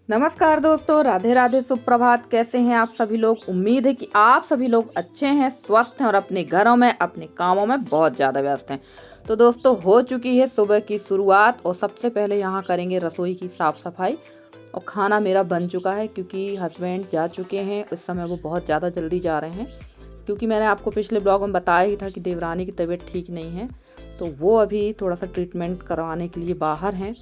नमस्कार दोस्तों, राधे राधे, सुप्रभात। कैसे हैं आप सभी लोग? उम्मीद है कि आप सभी लोग अच्छे हैं, स्वस्थ हैं और अपने घरों में अपने कामों में बहुत ज़्यादा व्यस्त हैं। तो दोस्तों, हो चुकी है सुबह की शुरुआत और सबसे पहले यहाँ करेंगे रसोई की साफ़ सफाई। और खाना मेरा बन चुका है क्योंकि हस्बैंड जा चुके हैं। इस समय वो बहुत ज़्यादा जल्दी जा रहे हैं क्योंकि मैंने आपको पिछले ब्लॉग में बताया ही था कि देवरानी की तबीयत ठीक नहीं है। तो वो अभी थोड़ा सा ट्रीटमेंट करवाने के लिए बाहर हैं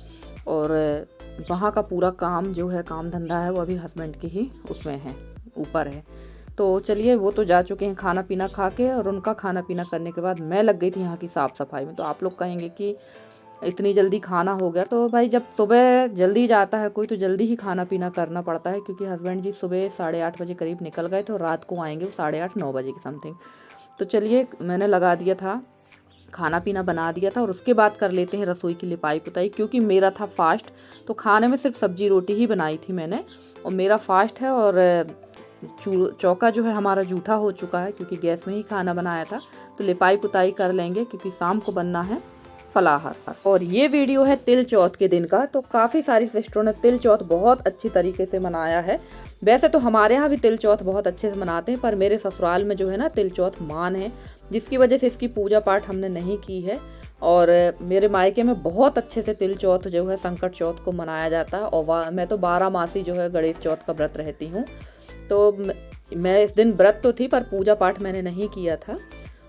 और वहाँ का पूरा काम जो है, काम धंधा है, वो अभी हस्बैंड के ही उसमें है, ऊपर है। तो चलिए, वो तो जा चुके हैं खाना पीना खा के, और उनका खाना पीना करने के बाद मैं लग गई थी यहाँ की साफ़ सफाई में। तो आप लोग कहेंगे कि इतनी जल्दी खाना हो गया। तो भाई, जब सुबह जल्दी जाता है कोई तो जल्दी ही खाना पीना करना पड़ता है, क्योंकि हस्बैंड जी सुबह 8:30 बजे करीब निकल गए थे और रात को आएंगे वो 8:30-9 बजे की समथिंग। तो चलिए, मैंने लगा दिया था, खाना पीना बना दिया था और उसके बाद कर लेते हैं रसोई की लिपाई पुताई। क्योंकि मेरा था फास्ट, तो खाने में सिर्फ सब्जी रोटी ही बनाई थी मैंने, और मेरा फास्ट है। और चौका जो है हमारा जूठा हो चुका है क्योंकि गैस में ही खाना बनाया था। तो लिपाई पुताई कर लेंगे क्योंकि शाम को बनना है फलाहार। और ये वीडियो है तिल चौथ के दिन का। तो काफ़ी सारी सिस्टरों ने तिल चौथ बहुत अच्छी तरीके से मनाया है। वैसे तो हमारे यहाँ भी तिल चौथ बहुत अच्छे से मनाते हैं, पर मेरे ससुराल में जो है ना, तिल चौथ मान है, जिसकी वजह से इसकी पूजा पाठ हमने नहीं की है। और मेरे मायके में बहुत अच्छे से तिल चौथ जो है, संकट चौथ को मनाया जाता है। और मैं तो 12 मासी जो है गणेश चौथ का व्रत रहती हूँ। तो मैं इस दिन व्रत तो थी, पर पूजा पाठ मैंने नहीं किया था।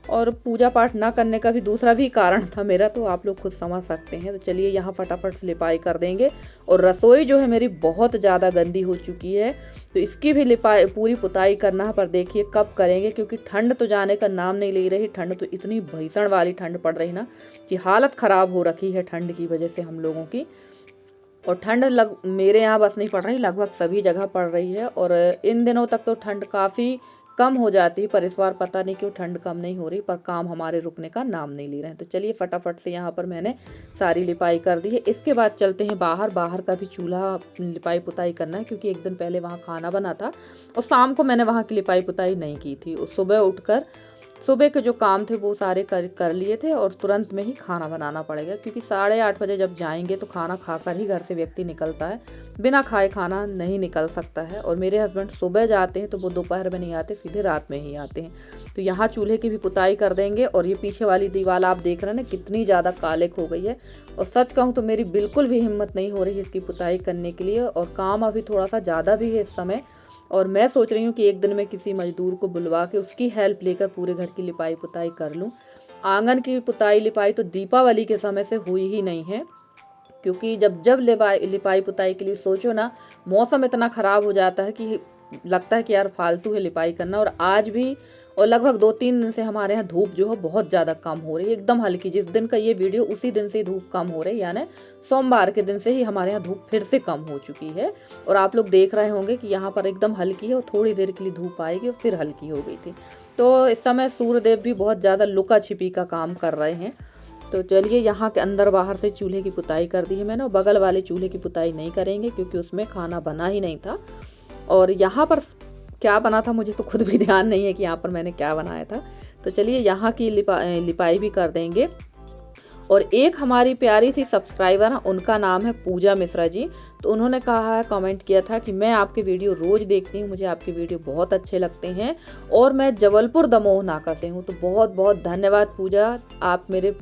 और पूजा पाठ ना करने का भी दूसरा भी कारण था मेरा, तो आप लोग खुद समझ सकते हैं। तो चलिए, यहाँ फटाफट से लिपाई कर देंगे। और रसोई जो है मेरी बहुत ज़्यादा गंदी हो चुकी है, तो इसकी भी लिपाई पूरी पुताई करना है। पर देखिए कब करेंगे, क्योंकि ठंड तो जाने का नाम नहीं ले रही। ठंड तो इतनी भीषण वाली ठंड पड़ रही ना कि हालत ख़राब हो रखी है ठंड की वजह से हम लोगों की। और ठंड मेरे यहाँ बस नहीं पड़ रही, लगभग सभी जगह पड़ रही है। और इन दिनों तक तो ठंड काफ़ी कम हो जाती है, पर इस बार पता नहीं क्यों ठंड कम नहीं हो रही, पर काम हमारे रुकने का नाम नहीं ले रहे हैं। तो चलिए, फटाफट से यहाँ पर मैंने सारी लिपाई कर दी है। इसके बाद चलते हैं बाहर का भी चूल्हा लिपाई पुताई करना है, क्योंकि एक दिन पहले वहाँ खाना बना था और शाम को मैंने वहाँ की लिपाई पुताई नहीं की थी। सुबह उठकर सुबह के जो काम थे वो सारे कर लिए थे, और तुरंत में ही खाना बनाना पड़ेगा, क्योंकि 8:30 बजे जब जाएंगे तो खाना खाकर ही घर से व्यक्ति निकलता है। बिना खाए खाना नहीं निकल सकता है। और मेरे हस्बैंड सुबह जाते हैं तो वो दोपहर में नहीं आते, सीधे रात में ही आते हैं। तो यहाँ चूल्हे की भी पुताई कर देंगे। और ये पीछे वाली दीवार आप देख रहे हैं ना, कितनी ज़्यादा कालिक हो गई है। और सच कहूँ तो मेरी बिल्कुल भी हिम्मत नहीं हो रही इसकी पुताई करने के लिए, और काम अभी थोड़ा सा ज़्यादा भी है इस समय। और मैं सोच रही हूँ कि एक दिन में किसी मजदूर को बुलवा के उसकी हेल्प लेकर पूरे घर की लिपाई पुताई कर लूँ। आंगन की पुताई लिपाई तो दीपावली के समय से हुई ही नहीं है, क्योंकि जब लिपाई पुताई के लिए सोचो ना, मौसम इतना ख़राब हो जाता है कि लगता है कि यार फालतू है लिपाई करना। और आज भी, और लगभग 2-3 दिन से हमारे यहाँ धूप जो है बहुत ज़्यादा कम हो रही है, एकदम हल्की। जिस दिन का ये वीडियो उसी दिन से धूप कम हो रही है, यानी सोमवार के दिन से ही हमारे यहाँ धूप फिर से कम हो चुकी है। और आप लोग देख रहे होंगे कि यहाँ पर एकदम हल्की है और थोड़ी देर के लिए धूप आएगी और फिर हल्की हो गई थी। तो इस समय सूर्यदेव भी बहुत ज़्यादा लुका छिपी का काम कर रहे हैं। तो चलिए, यहाँ के अंदर बाहर से चूल्हे की पुताई कर दी है मैंने, और बगल वाले चूल्हे की पुताई नहीं करेंगे क्योंकि उसमें खाना बना ही नहीं था। और यहाँ पर क्या बना था मुझे तो खुद भी ध्यान नहीं है कि यहाँ पर मैंने क्या बनाया था। तो चलिए, यहाँ की लिपाई भी कर देंगे। और एक हमारी प्यारी सी सब्सक्राइबर है, उनका नाम है पूजा मिश्रा जी। तो उन्होंने कहा है, कमेंट किया था कि मैं आपके वीडियो रोज़ देखती हूँ, मुझे आपके वीडियो बहुत अच्छे लगते हैं, और मैं जबलपुर दमोह नाका से हूँ। तो बहुत बहुत धन्यवाद पूजा, आप मेरे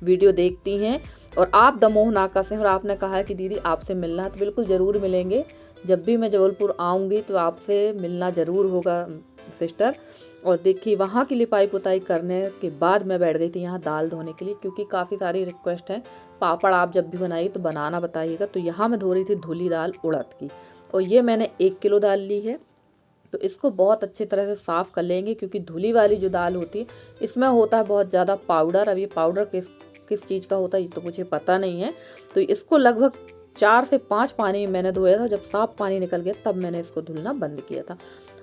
वीडियो देखती हैं और आप दमोह नाका से हैं। और आपने कहा है कि दीदी आपसे मिलना है, तो बिल्कुल ज़रूर मिलेंगे। जब भी मैं जबलपुर आऊँगी तो आपसे मिलना ज़रूर होगा सिस्टर। और देखिए, वहाँ की लिपाई पुताई करने के बाद मैं बैठ गई थी यहाँ दाल धोने के लिए, क्योंकि काफ़ी सारी रिक्वेस्ट है, पापड़ आप जब भी बनाइए तो बनाना बताइएगा। तो यहाँ मैं धो रही थी धुली दाल उड़द की, और ये मैंने 1 किलो दाल ली है। तो इसको बहुत अच्छी तरह से साफ़ कर लेंगे, क्योंकि धुली वाली जो दाल होती है इसमें होता है बहुत ज़्यादा पाउडर। अब ये पाउडर किस चीज़ का होता है ये तो मुझे पता नहीं है। तो इसको लगभग 4 से 5 पानी मैंने धोया था, जब साफ पानी निकल गया तब मैंने इसको धुलना बंद किया था।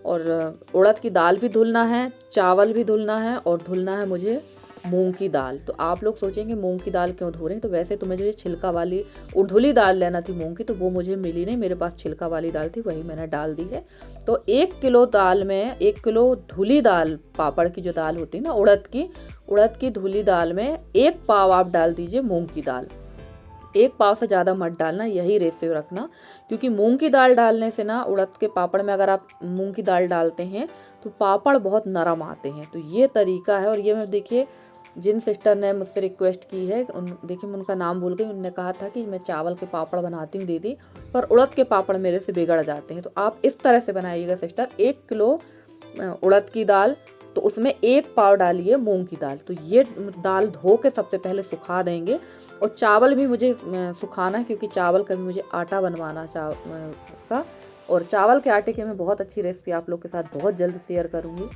और उड़द की दाल भी धुलना है, चावल भी धुलना है, और धुलना है मुझे मूंग की दाल। तो आप लोग सोचेंगे मूंग की दाल क्यों धो रहे हैं, तो वैसे तो मुझे छिलका वाली धुली दाल लेना थी मूंग की, तो वो मुझे मिली नहीं, मेरे पास छिलका वाली दाल थी, वही मैंने डाल दी है। तो 1 किलो दाल में 1 किलो धुली दाल, पापड़ की जो दाल होती है ना उड़द की धुली दाल में 1 पाव आप डाल दीजिए मूंग की दाल। 1 पाव से ज़्यादा मत डालना, यही रेशियो रखना, क्योंकि मूंग की दाल डालने से ना उड़द के पापड़ में अगर आप मूंग की दाल डालते हैं तो पापड़ बहुत नरम आते हैं। तो ये तरीका है। और ये मैं देखिए जिन सिस्टर ने मुझसे रिक्वेस्ट की है देखिए मैं उनका नाम भूल गई, उन्होंने कहा था कि मैं चावल के पापड़ बनाती हूँ दीदी, पर उड़द के पापड़ मेरे से बिगड़ जाते हैं। तो आप इस तरह से बनाइएगा सिस्टर, 1 किलो उड़द की दाल तो उसमें 1 पाव डालिए मूंग की दाल। तो ये दाल धो के सबसे पहले सुखा देंगे। और चावल भी मुझे सुखाना है, क्योंकि चावल का भी मुझे आटा बनवाना उसका। और चावल के आटे की मैं बहुत अच्छी रेसिपी आप लोग के साथ बहुत जल्द शेयर करूँगी।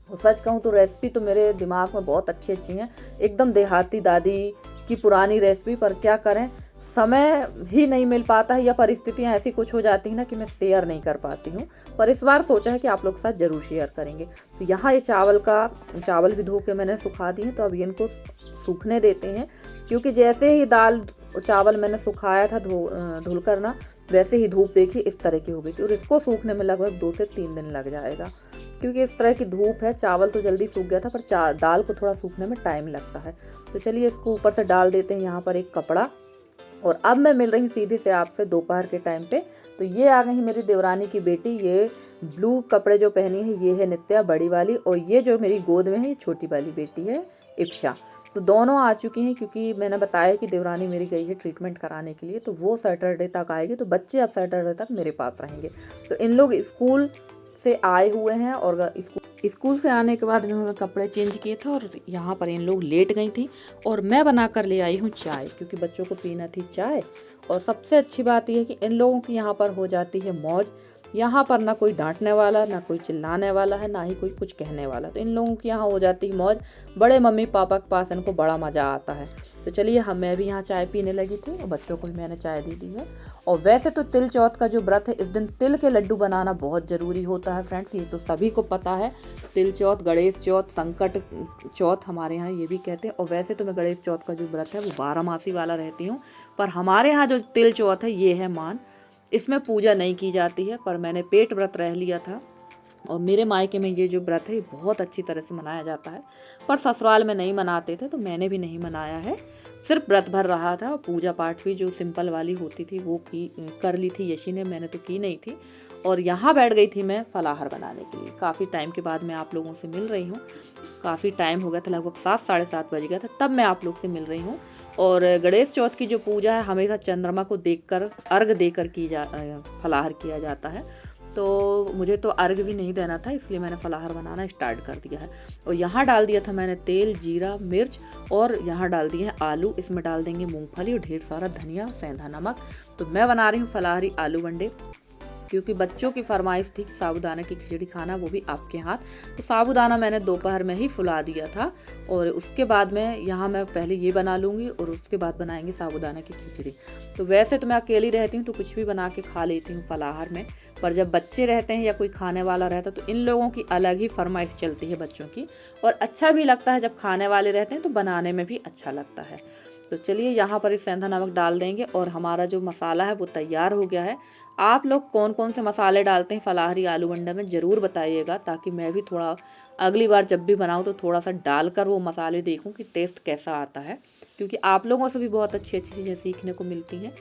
और सच कहूँ तो रेसिपी तो मेरे दिमाग में बहुत अच्छी अच्छी हैं, एकदम देहाती दादी की पुरानी रेसिपी, पर क्या करें समय ही नहीं मिल पाता है या परिस्थितियाँ ऐसी कुछ हो जाती हैं ना कि मैं शेयर नहीं कर पाती हूँ। पर इस बार सोचा है कि आप लोग के साथ ज़रूर शेयर करेंगे। तो यहाँ ये चावल भी धो के मैंने सुखा दिए, तो अब इनको सूखने देते हैं, क्योंकि जैसे ही दाल चावल मैंने सुखाया था धुल कर ना, वैसे ही धूप देखिए इस तरह की हो गई थी। और इसको सूखने में लगभग 2 से 3 दिन लग जाएगा, क्योंकि इस तरह की धूप है। चावल तो जल्दी सूख गया था, पर दाल को थोड़ा सूखने में टाइम लगता है। तो चलिए इसको ऊपर से डाल देते हैं यहाँ पर एक कपड़ा। और अब मैं मिल रही हूँ सीधे से आपसे दोपहर के टाइम पे। तो ये आ गई मेरी देवरानी की बेटी, ये ब्लू कपड़े जो पहनी है ये है नित्या बड़ी वाली, और ये जो मेरी गोद में है ये छोटी वाली बेटी है इप्शा। तो दोनों आ चुकी हैं, क्योंकि मैंने बताया कि देवरानी मेरी गई है ट्रीटमेंट कराने के लिए, तो वो सैटरडे तक आएगी। तो बच्चे अब सैटरडे तक मेरे पास रहेंगे। तो इन लोग स्कूल से आए हुए हैं, और स्कूल से आने के बाद इन्होंने कपड़े चेंज किए थे, और यहाँ पर इन लोग लेट गई थी। और मैं बना कर ले आई हूँ चाय, क्योंकि बच्चों को पीना थी चाय। और सबसे अच्छी बात यह है कि इन लोगों की यहाँ पर हो जाती है मौज। यहाँ पर ना कोई डांटने वाला, ना कोई चिल्लाने वाला है, ना ही कोई कुछ कहने वाला। तो इन लोगों की यहाँ हो जाती है मौज। बड़े मम्मी पापा के पास इनको बड़ा मज़ा आता है। तो चलिए मैं भी यहाँ चाय पीने लगी थी, और बच्चों को भी मैंने चाय दे दी है। और वैसे तो तिल चौथ का जो व्रत है, इस दिन तिल के लड्डू बनाना बहुत ज़रूरी होता है फ्रेंड्स, ये तो सभी को पता है। तिल चौथ, गणेश चौथ, संकट चौथ हमारे यहाँ ये भी कहते हैं। और वैसे तो मैं गणेश चौथ का जो व्रत है वो 12 मासी वाला रहती हूँ, पर हमारे यहाँ जो तिल चौथ है ये है मान, इसमें पूजा नहीं की जाती है। पर मैंने पेट व्रत रह लिया था, और मेरे मायके में ये जो व्रत है बहुत अच्छी तरह से मनाया जाता है, पर ससुराल में नहीं मनाते थे, तो मैंने भी नहीं मनाया है। सिर्फ व्रत भर रहा था। पूजा पाठ भी जो सिंपल वाली होती थी वो कर ली थी यशी ने, मैंने तो की नहीं थी। और यहाँ बैठ गई थी मैं फलाहार बनाने के लिए। काफ़ी टाइम के बाद मैं आप लोगों से मिल रही हूँ। काफ़ी टाइम हो गया था, लगभग 7 साढ़े 7 बज गया था, तब मैं आप लोग से मिल रही हूँ। और गणेश चौथ की जो पूजा है हमेशा चंद्रमा को देखकर अर्घ देकर फलाहार किया जाता है। तो मुझे तो अर्घ भी नहीं देना था, इसलिए मैंने फलाहार बनाना स्टार्ट कर दिया है। और यहाँ डाल दिया था मैंने तेल, जीरा, मिर्च, और यहाँ डाल दिए हैं आलू। इसमें डाल देंगे मूंगफली और ढेर सारा धनिया, सेंधा नमक। तो मैं बना रही हूँ फलाहारी आलू बंडे, क्योंकि बच्चों की फरमाइश थी साबूदाना की खिचड़ी खाना, वो भी आपके हाथ। तो साबूदाना मैंने दोपहर में ही फुला दिया था, और उसके बाद में यहाँ मैं पहले ये बना लूँगी, और उसके बाद बनाएंगे साबूदाना की खिचड़ी। तो वैसे तो मैं अकेली रहती हूँ तो कुछ भी बना के खा लेती हूँ फलाहार में, पर जब बच्चे रहते हैं या कोई खाने वाला रहता है तो इन लोगों की अलग ही फरमाइश चलती है बच्चों की। और अच्छा भी लगता है जब खाने वाले रहते हैं, तो बनाने में भी अच्छा लगता है। तो चलिए यहाँ पर इस सेंधा नमक डाल देंगे, और हमारा जो मसाला है वो तैयार हो गया है। आप लोग कौन कौन से मसाले डालते हैं फलाहारी आलू बंडे में ज़रूर बताइएगा, ताकि मैं भी थोड़ा अगली बार जब भी बनाऊँ तो थोड़ा सा डालकर वो मसाले देखूँ कि टेस्ट कैसा आता है, क्योंकि आप लोगों से भी बहुत अच्छी अच्छी चीज़ें सीखने को मिलती हैं।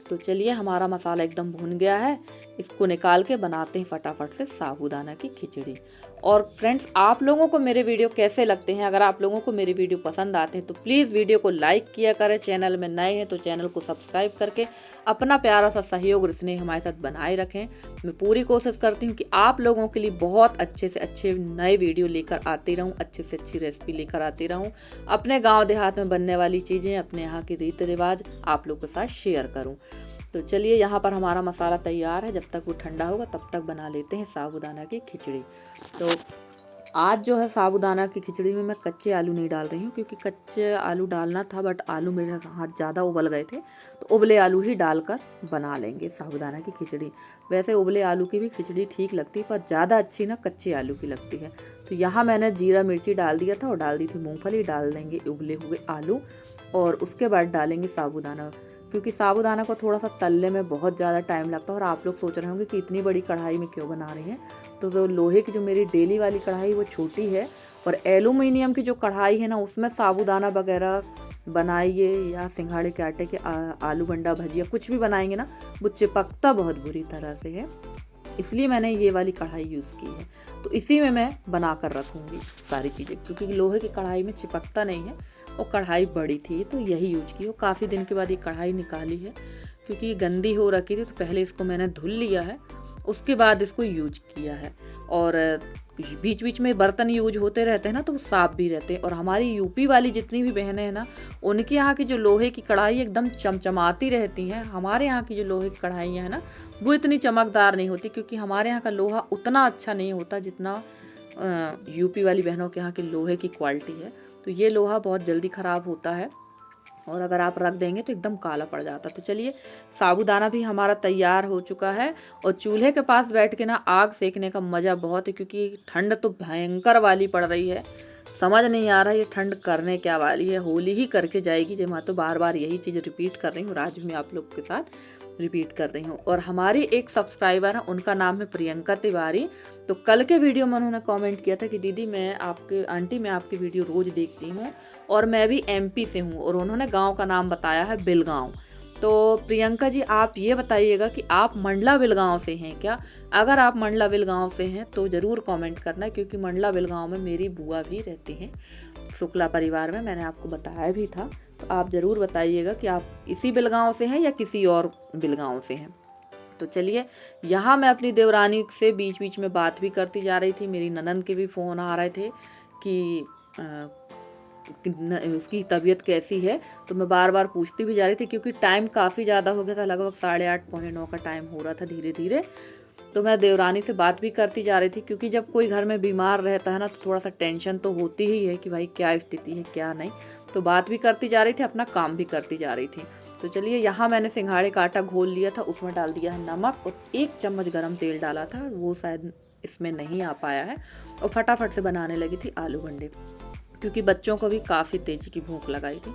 तो चलिए हमारा मसाला एकदम भुन गया है, इसको निकाल के बनाते हैं फटाफट से साबूदाना की खिचड़ी। और फ्रेंड्स, आप लोगों को मेरे वीडियो कैसे लगते हैं? अगर आप लोगों को मेरे वीडियो पसंद आते हैं तो प्लीज़ वीडियो को लाइक किया करें। चैनल में नए हैं तो चैनल को सब्सक्राइब करके अपना प्यारा सा सहयोग और स्नेह हमारे साथ बनाए रखें। मैं पूरी कोशिश करती हूँ कि आप लोगों के लिए बहुत अच्छे से अच्छे नए वीडियो लेकर आती रहूँ, अच्छे से अच्छी रेसिपी लेकर आती रहूँ। अपने गाँव देहात में बनने वाली चीज़ें, अपने यहाँ के रीति रिवाज आप लोग के साथ शेयर करूँ। तो चलिए यहाँ पर हमारा मसाला तैयार है, जब तक वो ठंडा होगा तब तक बना लेते हैं साबूदाना की खिचड़ी। तो आज जो है साबूदाना की खिचड़ी में मैं कच्चे आलू नहीं डाल रही हूँ, क्योंकि कच्चे आलू डालना था बट आलू मेरे हाथ ज़्यादा उबल गए थे, तो उबले आलू ही डालकर बना लेंगे साबूदाना की खिचड़ी। वैसे उबले आलू की भी खिचड़ी ठीक लगती है, पर ज़्यादा अच्छी ना कच्चे आलू की लगती है। तो यहाँ मैंने जीरा मिर्ची डाल दिया था, और डाल दी थी मूँगफली, डाल देंगे उबले हुए आलू, और उसके बाद डालेंगे साबूदाना क्योंकि साबूदाना को थोड़ा सा तलने में बहुत ज़्यादा टाइम लगता है। और आप लोग सोच रहे होंगे कि इतनी बड़ी कढ़ाई में क्यों बना रही हैं, तो लोहे की जो मेरी डेली वाली कढ़ाई वो छोटी है, और एलुमिनियम की जो कढ़ाई है ना उसमें साबूदाना वगैरह बनाइए या सिंघाड़े के आटे के आलू बंडा भजिया कुछ भी बनाएंगे ना, वो चिपकता बहुत बुरी तरह से है। इसलिए मैंने ये वाली कढ़ाई यूज़ की है। तो इसी में मैं बना कर रखूँगी सारी चीज़ें, क्योंकि लोहे की कढ़ाई में चिपकता नहीं है और कढ़ाई बड़ी थी तो यही यूज की। और काफ़ी दिन के बाद ये कढ़ाई निकाली है, क्योंकि ये गंदी हो रखी थी, तो पहले इसको मैंने धुल लिया है, उसके बाद इसको यूज किया है। और बीच बीच में बर्तन यूज होते रहते हैं ना, तो वो साफ भी रहते हैं। और हमारी यूपी वाली जितनी भी बहनें हैं ना, उनके यहाँ की जो लोहे की कढ़ाई एकदम चमचमाती रहती हैं। हमारे यहाँ की जो लोहे की कढ़ाइयाँ हैं ना, वो इतनी चमकदार नहीं होती, क्योंकि हमारे यहाँ का लोहा उतना अच्छा नहीं होता जितना यूपी वाली बहनों के यहाँ की लोहे की क्वालिटी है। तो ये लोहा बहुत जल्दी ख़राब होता है, और अगर आप रख देंगे तो एकदम काला पड़ जाता। तो चलिए, साबूदाना भी हमारा तैयार हो चुका है। और चूल्हे के पास बैठ के ना आग सेकने का मज़ा बहुत है, क्योंकि ठंड तो भयंकर वाली पड़ रही है। समझ नहीं आ रहा ये ठंड करने क्या वाली है, होली ही करके जाएगी। जब मैं तो बार बार यही चीज़ रिपीट कर रही हूँ, आज भी मैं आप लोग के साथ रिपीट कर रही हूँ। और हमारी एक सब्सक्राइबर है, उनका नाम है प्रियंका तिवारी। तो कल के वीडियो में उन्होंने कमेंट किया था कि दीदी मैं आपकी वीडियो रोज़ देखती हूँ, और मैं भी एमपी से हूँ, और उन्होंने गांव का नाम बताया है बिलगांव। तो प्रियंका जी, आप ये बताइएगा कि आप मंडला बिलगांव से हैं क्या? अगर आप मंडला बिलगांव से हैं तो ज़रूर कमेंट करना, क्योंकि मंडला बिलगांव में मेरी बुआ भी रहती हैं, शुक्ला परिवार में, मैंने आपको बताया भी था। तो आप ज़रूर बताइएगा कि आप इसी बिलगांव से हैं या किसी और बिलगांव से हैं। तो चलिए, यहाँ मैं अपनी देवरानी से बीच बीच में बात भी करती जा रही थी। मेरी ननंद के भी फ़ोन आ रहे थे कि उसकी तबीयत कैसी है, तो मैं बार बार पूछती भी जा रही थी, क्योंकि टाइम काफ़ी ज़्यादा हो गया था, लगभग 8:30 पौने 9 का टाइम हो रहा था धीरे धीरे। तो मैं देवरानी से बात भी करती जा रही थी, क्योंकि जब कोई घर में बीमार रहता है ना, तो थोड़ा सा टेंशन तो होती ही है कि भाई क्या स्थिति है क्या नहीं। तो बात भी करती जा रही थी, अपना काम भी करती जा रही थी। तो चलिए, यहाँ मैंने सिंघाड़े का आटा घोल लिया था, उसमें डाल दिया है नमक, और 1 चम्मच गरम तेल डाला था, वो शायद इसमें नहीं आ पाया है। और फटाफट से बनाने लगी थी आलू बंडे, क्योंकि बच्चों को भी काफ़ी तेज़ी की भूख लगाई थी।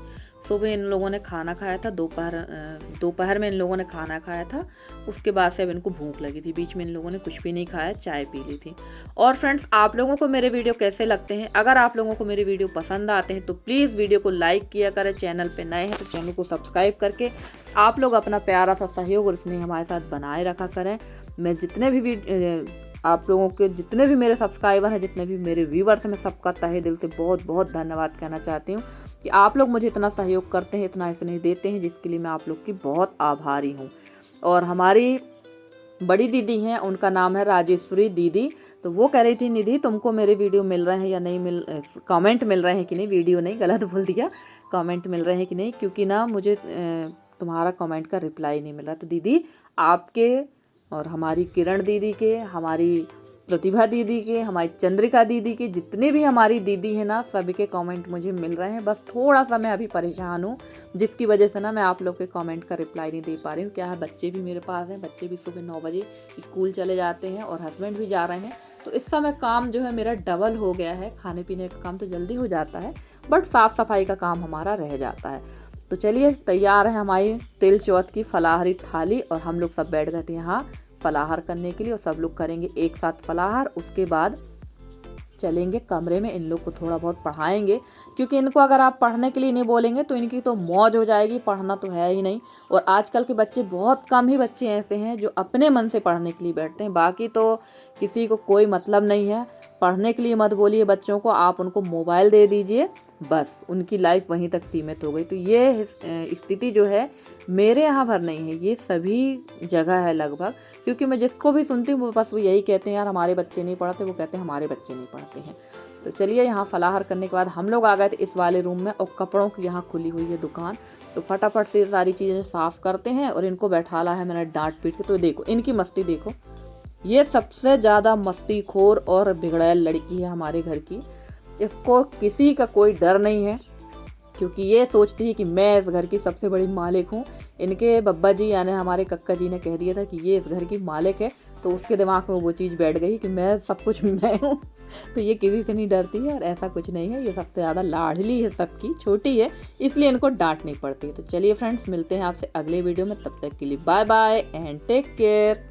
सुबह इन लोगों ने खाना खाया था, दोपहर में इन लोगों ने खाना खाया था, उसके बाद से अब इनको भूख लगी थी। बीच में इन लोगों ने कुछ भी नहीं खाया, चाय पी ली थी। और फ्रेंड्स, आप लोगों को मेरे वीडियो कैसे लगते हैं? अगर आप लोगों को मेरे वीडियो पसंद आते हैं तो प्लीज़ वीडियो को लाइक किया करें। चैनल पर नए हैं तो चैनल को सब्सक्राइब करके आप लोग अपना प्यारा सा सहयोग और स्नेह हमारे साथ बनाए रखा करें। मैं आप लोगों के जितने भी मेरे सब्सक्राइबर हैं, जितने भी मेरे व्यूवर्स हैं, मैं सबका तहे दिल से बहुत बहुत धन्यवाद कहना चाहती हूँ कि आप लोग मुझे इतना सहयोग करते हैं, इतना स्नेह देते हैं, जिसके लिए मैं आप लोग की बहुत आभारी हूँ। और हमारी बड़ी दीदी हैं, उनका नाम है राजेश्वरी दीदी। तो वो कह रही थी, निधि तुमको मेरे वीडियो मिल रहे हैं या नहीं, कमेंट मिल रहे हैं कि नहीं, वीडियो नहीं, गलत बोल दिया, कमेंट मिल रहे हैं कि नहीं, क्योंकि ना मुझे तुम्हारा कमेंट का रिप्लाई नहीं मिल रहा। तो दीदी, आपके और हमारी किरण दीदी के, हमारी प्रतिभा दीदी के, हमारी चंद्रिका दीदी के, जितने भी हमारी दीदी हैं ना, सभी के कमेंट मुझे मिल रहे हैं। बस थोड़ा सा मैं अभी परेशान हूँ, जिसकी वजह से ना मैं आप लोग के कमेंट का रिप्लाई नहीं दे पा रही हूँ। क्या है, बच्चे भी मेरे पास हैं, बच्चे भी सुबह 9 बजे स्कूल चले जाते हैं, और हस्बैंड भी जा रहे हैं। तो इस समय काम जो है मेरा डबल हो गया है। खाने पीने का काम तो जल्दी हो जाता है, बट साफ़ सफाई का काम हमारा रह जाता है। तो चलिए, तैयार है हमारी तिल चौथ की फलाहारी थाली, और हम लोग सब बैठ गए थे यहाँ फलाहार करने के लिए, और सब लोग करेंगे एक साथ फलाहार। उसके बाद चलेंगे कमरे में, इन लोग को थोड़ा बहुत पढ़ाएंगे, क्योंकि इनको अगर आप पढ़ने के लिए नहीं बोलेंगे तो इनकी तो मौज हो जाएगी, पढ़ना तो है ही नहीं। और आजकल के बच्चे, बहुत कम ही बच्चे ऐसे हैं जो अपने मन से पढ़ने के लिए बैठते हैं, बाकी तो किसी को कोई मतलब नहीं है। पढ़ने के लिए मत बोलिए बच्चों को, आप उनको मोबाइल दे दीजिए, बस उनकी लाइफ वहीं तक सीमित हो गई। तो ये स्थिति जो है मेरे यहाँ भर नहीं है, ये सभी जगह है लगभग, क्योंकि मैं जिसको भी सुनती हूँ बस वो यही कहते हैं, यार हमारे बच्चे नहीं पढ़ते, वो कहते हैं हमारे बच्चे नहीं पढ़ते हैं। तो चलिए, यहाँ फलाहार करने के बाद हम लोग आ गए थे इस वाले रूम में, और कपड़ों की यहाँ खुली हुई है दुकान। तो फटाफट से सारी चीज़ें साफ़ करते हैं, और इनको बैठाला है मैंने डांट पीट के। तो देखो इनकी मस्ती देखो, ये सबसे ज़्यादा मस्तीखोर और बिगड़ैल लड़की है हमारे घर की। इसको किसी का कोई डर नहीं है क्योंकि ये सोचती है कि मैं इस घर की सबसे बड़ी मालिक हूँ। इनके बब्बा जी यानी हमारे कक्का जी ने कह दिया था कि ये इस घर की मालिक है, तो उसके दिमाग में वो चीज़ बैठ गई कि मैं सब कुछ मैं हूँ। तो ये किसी से नहीं डरती है और ऐसा कुछ नहीं है, ये सबसे ज़्यादा लाडली है, सबकी छोटी है, इसलिए इनको डांट नहीं पड़ती। तो चलिए फ्रेंड्स, मिलते हैं आपसे अगले वीडियो में, तब तक के लिए bye bye and take care.